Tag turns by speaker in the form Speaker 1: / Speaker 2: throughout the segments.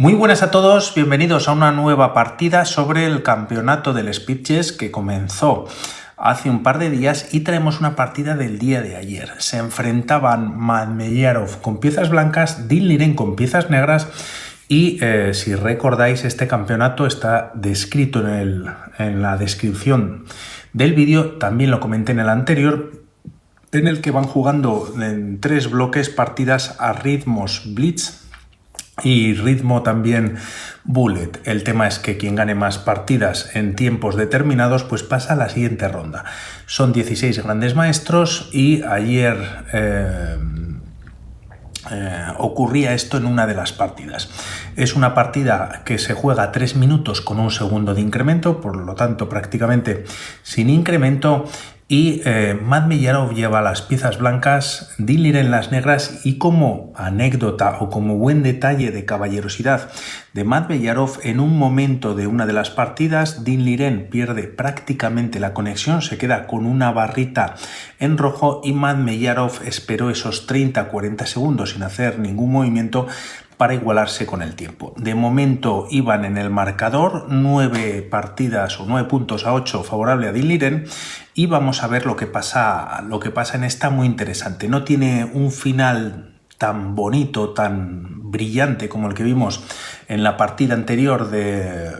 Speaker 1: Muy buenas a todos, bienvenidos a una nueva partida sobre el campeonato del Speed Chess que comenzó hace un par de días y traemos una partida del día de ayer. Se enfrentaban Madmeyarov con piezas blancas, Dinh Liren con piezas negras y si recordáis este campeonato está descrito en la descripción del vídeo, también lo comenté en el anterior, en el que van jugando en 3 bloques partidas a ritmos blitz y ritmo también bullet. El tema es que quien gane más partidas en tiempos determinados pues pasa a la siguiente ronda. Son 16 grandes maestros y ayer ocurría esto en una de las partidas. Es una partida que se juega 3 minutos con 1 segundo de incremento, por lo tanto prácticamente sin incremento. Y Madmeyarov lleva las piezas blancas, Dinh Liren las negras, y como anécdota o como buen detalle de caballerosidad de Madmeyarov, en un momento de una de las partidas Dinh Liren pierde prácticamente la conexión, se queda con una barrita en rojo y Madmeyarov esperó esos 30-40 segundos sin hacer ningún movimiento para igualarse con el tiempo. De momento iban en el marcador 9 partidas o 9 puntos a 8 favorable a Dinh Liren, y vamos a ver lo que pasa en esta, muy interesante. No tiene un final tan bonito, tan brillante como el que vimos en la partida anterior de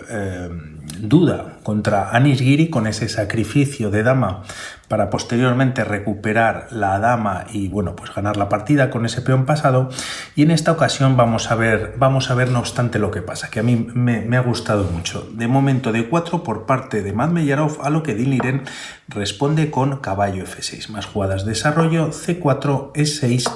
Speaker 1: Duda contra Anish Giri, con ese sacrificio de dama para posteriormente recuperar la dama y bueno, pues ganar la partida con ese peón pasado. Y en esta ocasión vamos a ver no obstante lo que pasa, que a mí me ha gustado mucho. De momento de 4 por parte de Madmeyarov, a lo que Dinh Liren responde con caballo F6, más jugadas de desarrollo, C4, E6,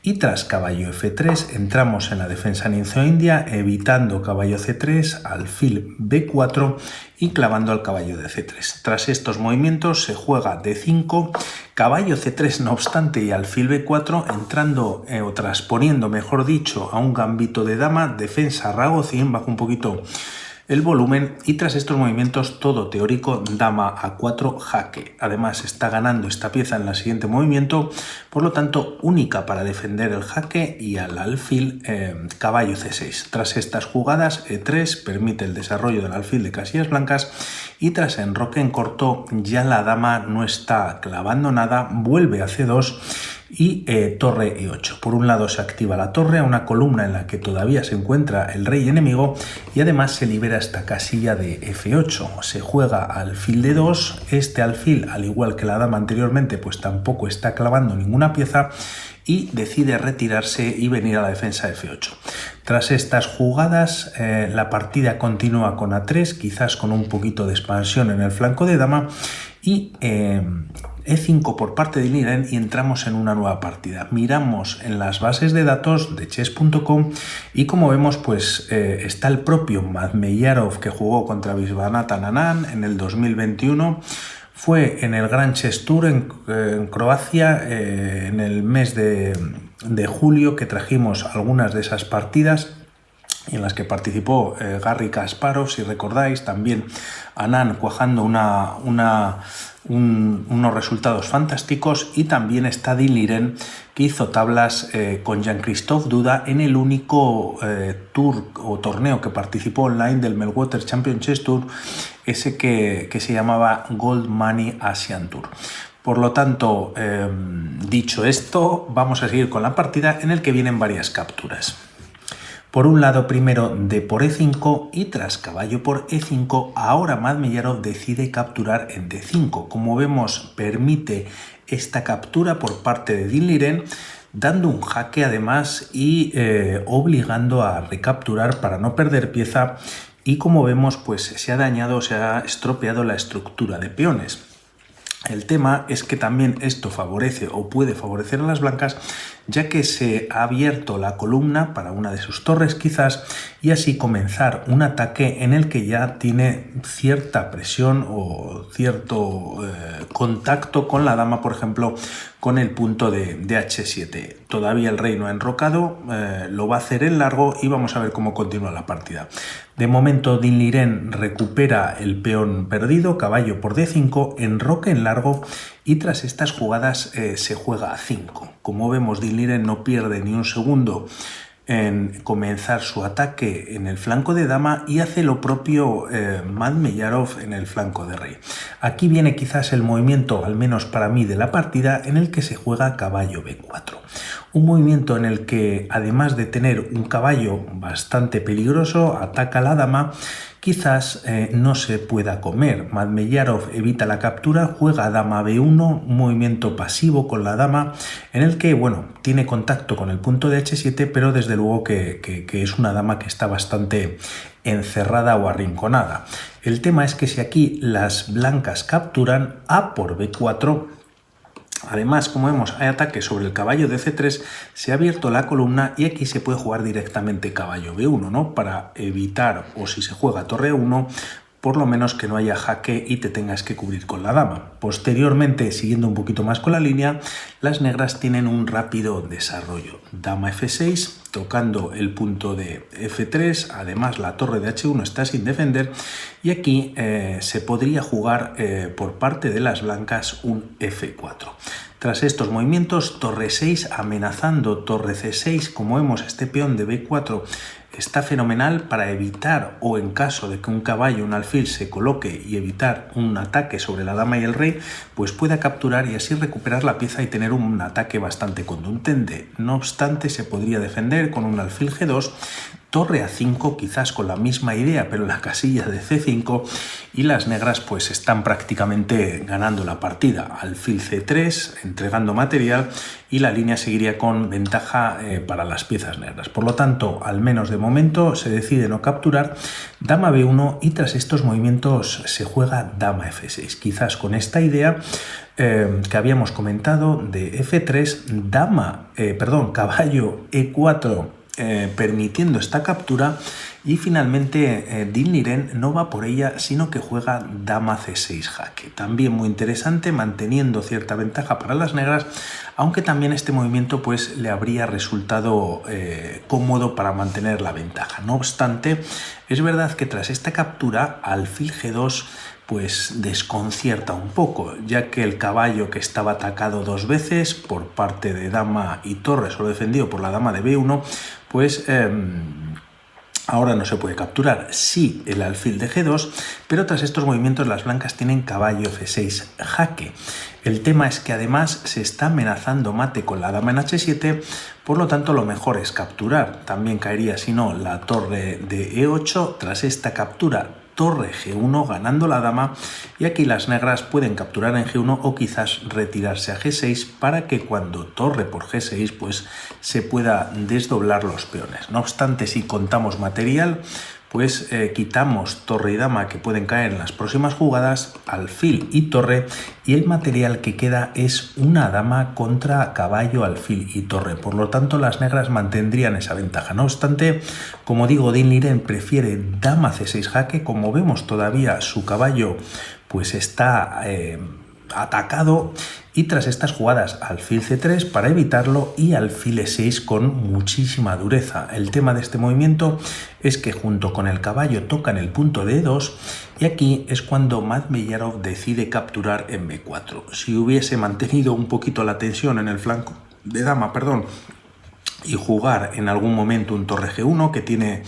Speaker 1: y tras caballo F3 entramos en la defensa ninzo-india, evitando caballo C3, alfil B4 y clavando al caballo de C3. Tras estos movimientos se juega D5, caballo C3 no obstante y alfil B4, entrando o transponiendo, mejor dicho, a un gambito de dama, defensa Rago 100, bajo un poquito el volumen, y tras estos movimientos todo teórico, dama A4, jaque. Además está ganando esta pieza en el siguiente movimiento, por lo tanto única para defender el jaque, y al alfil caballo C6. Tras estas jugadas E3 permite el desarrollo del alfil de casillas blancas, y tras enroque en corto ya la dama no está clavando nada, vuelve a C2 y torre E8. Por un lado se activa la torre a una columna en la que todavía se encuentra el rey enemigo, y además se libera esta casilla de F8. Se juega alfil D2, este alfil, al igual que la dama anteriormente, pues tampoco está clavando ninguna pieza y decide retirarse y venir a la defensa F8. Tras estas jugadas la partida continúa con A3, quizás con un poquito de expansión en el flanco de dama, y E5 por parte de Dinh Liren, y entramos en una nueva partida. Miramos en las bases de datos de chess.com y como vemos pues está el propio Madmeyarov, que jugó contra Viswanathan Anand en el 2021. Fue en el Grand Chess Tour en Croacia en el mes de julio, que trajimos algunas de esas partidas y en las que participó Garry Kasparov, si recordáis. También Anand cuajando unos resultados fantásticos, y también está Dinh Liren, que hizo tablas con Jean-Christophe Duda en el único tour o torneo que participó online del Meltwater Champion Chess Tour, ese que se llamaba Gold Money Asian Tour. Por lo tanto, dicho esto, vamos a seguir con la partida, en el que vienen varias capturas. Por un lado, primero D por E5, y tras caballo por E5, ahora Madmeyarov decide capturar en D5. Como vemos, permite esta captura por parte de Dinh Liren, dando un jaque además y obligando a recapturar para no perder pieza, y como vemos pues se ha dañado, se ha estropeado la estructura de peones. El tema es que también esto favorece o puede favorecer a las blancas, ya que se ha abierto la columna para una de sus torres quizás, y así comenzar un ataque en el que ya tiene cierta presión o cierto contacto con la dama, por ejemplo con el punto de H7. Todavía el rey no ha enrocado, lo va a hacer en largo, y vamos a ver cómo continúa la partida. De momento Dinh Liren recupera el peón perdido, caballo por D5, enroque en largo, y tras estas jugadas se juega a 5. Como vemos, Dinh Liren no pierde ni un segundo en comenzar su ataque en el flanco de dama y hace lo propio Madmeyarov en el flanco de rey. Aquí viene quizás el movimiento, al menos para mí, de la partida en el que se juega caballo b4. Un movimiento en el que, además de tener un caballo bastante peligroso, ataca a la dama, quizás no se pueda comer. Madmeyarov evita la captura, juega dama b1, un movimiento pasivo con la dama, en el que, bueno, tiene contacto con el punto de h7, pero desde luego que es una dama que está bastante encerrada o arrinconada. El tema es que si aquí las blancas capturan, a por b4, además, como vemos, hay ataque sobre el caballo de c3, se ha abierto la columna y aquí se puede jugar directamente caballo b1, ¿no? Para evitar, o si se juega torre 1, por lo menos que no haya jaque y te tengas que cubrir con la dama. Posteriormente, siguiendo un poquito más con la línea, las negras tienen un rápido desarrollo. Dama f6, tocando el punto de f3, además la torre de h1 está sin defender y aquí se podría jugar por parte de las blancas un f4. Tras estos movimientos, torre 6 amenazando torre c6, como vemos este peón de b4 está fenomenal para evitar, o en caso de que un caballo, un alfil se coloque y evitar un ataque sobre la dama y el rey, pues pueda capturar y así recuperar la pieza y tener un ataque bastante contundente. No obstante, se podría defender con un alfil g2, torre a5, quizás con la misma idea, pero en la casilla de c5, y las negras pues están prácticamente ganando la partida. Alfil c3, entregando material, y la línea seguiría con ventaja para las piezas negras. Por lo tanto, al menos de momento, se decide no capturar, dama b1, y tras estos movimientos se juega dama f6. Quizás con esta idea que habíamos comentado de f3, caballo e4, permitiendo esta captura, y finalmente Dinh Liren no va por ella, sino que juega dama c6 jaque. También muy interesante, manteniendo cierta ventaja para las negras, aunque también este movimiento pues le habría resultado cómodo para mantener la ventaja. No obstante, es verdad que tras esta captura, alfil g2 pues desconcierta un poco, ya que el caballo, que estaba atacado dos veces por parte de dama y torre, solo defendido por la dama de b1, pues ahora no se puede capturar. Sí, el alfil de g2, pero tras estos movimientos las blancas tienen caballo f6 jaque. El tema es que además se está amenazando mate con la dama en h7, por lo tanto lo mejor es capturar. También caería, si no, la torre de e8. Tras esta captura, torre g1 ganando la dama, y aquí las negras pueden capturar en g1 o quizás retirarse a g6 para que cuando torre por g6 pues se pueda desdoblar los peones. No obstante, si contamos material, pues quitamos torre y dama que pueden caer en las próximas jugadas, alfil y torre, y el material que queda es una dama contra caballo, alfil y torre. Por lo tanto, las negras mantendrían esa ventaja. No obstante, como digo, Dinh Liren prefiere dama c6 jaque. Como vemos, todavía su caballo pues está atacado, y tras estas jugadas alfil c3 para evitarlo y alfil e6 con muchísima dureza. El tema de este movimiento es que junto con el caballo tocan el punto de e2, y aquí es cuando Madmeyarov decide capturar en b4. Si hubiese mantenido un poquito la tensión en el flanco de dama, y jugar en algún momento un torre g1, que tiene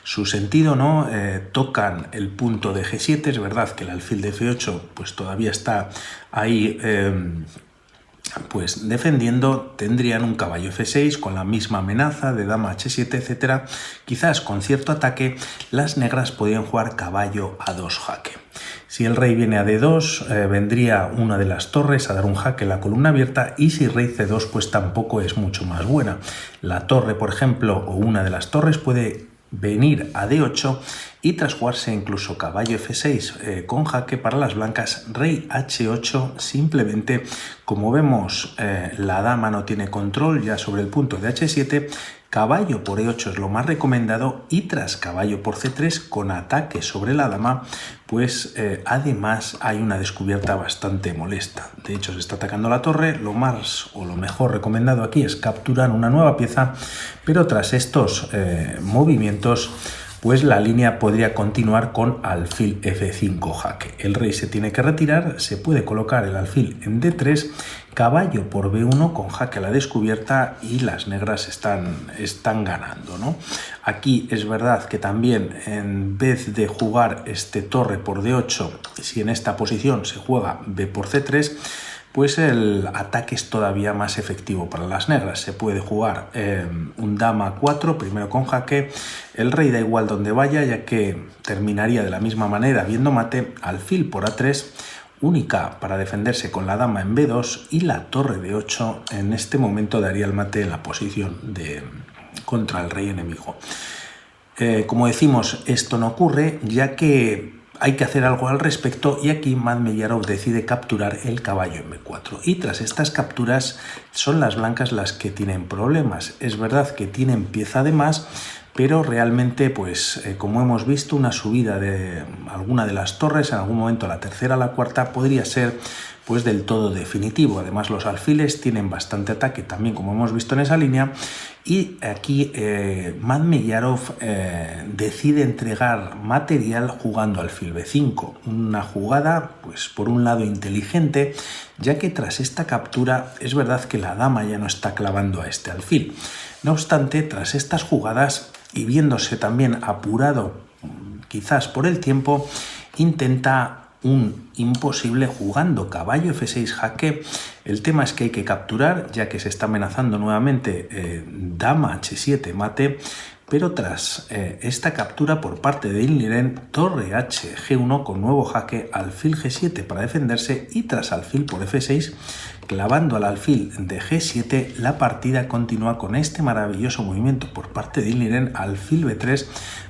Speaker 1: su sentido, ¿no? Tocan el punto de g7, es verdad que el alfil de f8 pues todavía está ahí pues defendiendo, tendrían un caballo f6 con la misma amenaza de dama h7, etcétera. Quizás con cierto ataque las negras podrían jugar caballo a2 jaque. Si el rey viene a d2, vendría una de las torres a dar un jaque en la columna abierta, y si rey c2 pues tampoco es mucho más buena. La torre, por ejemplo, o una de las torres puede venir a d8, y tras jugarse incluso caballo f6 con jaque para las blancas, rey h8, simplemente, como vemos, la dama no tiene control ya sobre el punto de h7, caballo por e8 es lo más recomendado, y tras caballo por c3 con ataque sobre la dama, pues además hay una descubierta bastante molesta. De hecho, se está atacando la torre. Lo más o lo mejor recomendado aquí es capturar una nueva pieza, pero tras estos movimientos pues la línea podría continuar con alfil F5 jaque. El rey se tiene que retirar, se puede colocar el alfil en D3, caballo por B1 con jaque a la descubierta y las negras están ganando, ¿no? Aquí es verdad que también en vez de jugar este torre por D8, si en esta posición se juega B por C3, pues el ataque es todavía más efectivo para las negras. Se puede jugar un dama 4, primero con jaque, el rey da igual donde vaya, ya que terminaría de la misma manera viendo mate, alfil por A3, única para defenderse con la dama en B2 y la torre de 8 en este momento daría el mate en la posición contra el rey enemigo. Como decimos, esto no ocurre ya que hay que hacer algo al respecto y aquí Madmeyarov decide capturar el caballo en B4 y tras estas capturas son las blancas las que tienen problemas. Es verdad que tienen pieza de más, pero realmente pues como hemos visto una subida de alguna de las torres, en algún momento la tercera, la cuarta, podría ser pues del todo definitivo. Además los alfiles tienen bastante ataque también, como hemos visto en esa línea, y aquí Madmeyarov decide entregar material jugando alfil B5, una jugada pues por un lado inteligente, ya que tras esta captura es verdad que la dama ya no está clavando a este alfil. No obstante, tras estas jugadas y viéndose también apurado quizás por el tiempo, intenta un imposible jugando caballo F6 jaque. El tema es que hay que capturar, ya que se está amenazando nuevamente dama H7 mate, pero tras esta captura por parte de Inliren, torre H G1 con nuevo jaque, alfil G7 para defenderse y tras alfil por F6, clavando al alfil de G7, la partida continúa con este maravilloso movimiento por parte de Inliren, alfil B3,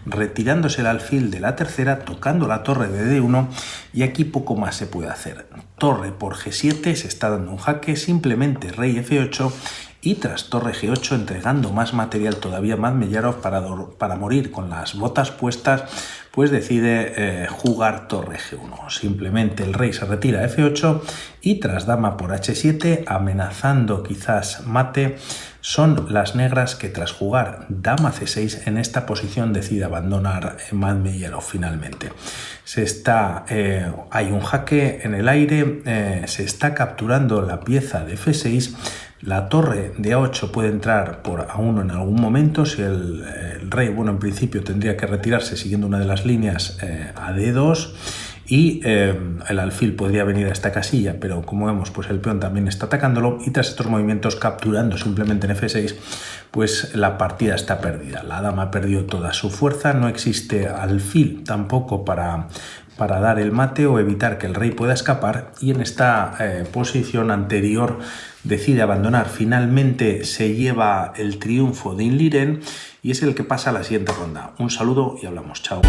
Speaker 1: retirándose el alfil de la tercera, tocando la torre de D1 y aquí poco más se puede hacer. Torre por G7, se está dando un jaque, simplemente rey F8 y tras torre G8 entregando más material todavía Madmeyarov para morir con las botas puestas, pues decide jugar torre G1. Simplemente el rey se retira a F8 y tras dama por H7, amenazando quizás mate, son las negras que tras jugar dama C6 en esta posición decide abandonar Madmeyarov finalmente. Hay un jaque en el aire, se está capturando la pieza de F6, la torre de A8 puede entrar por A1 en algún momento, si el rey, bueno, en principio tendría que retirarse siguiendo una de las líneas a D2 y el alfil podría venir a esta casilla, pero como vemos pues el peón también está atacándolo y tras estos movimientos capturando simplemente en F6 pues la partida está perdida. La dama perdió toda su fuerza, no existe alfil tampoco para dar el mate o evitar que el rey pueda escapar y en esta posición anterior decide abandonar. Finalmente se lleva el triunfo de Inliren y es el que pasa a la siguiente ronda. Un saludo y hablamos. Chao.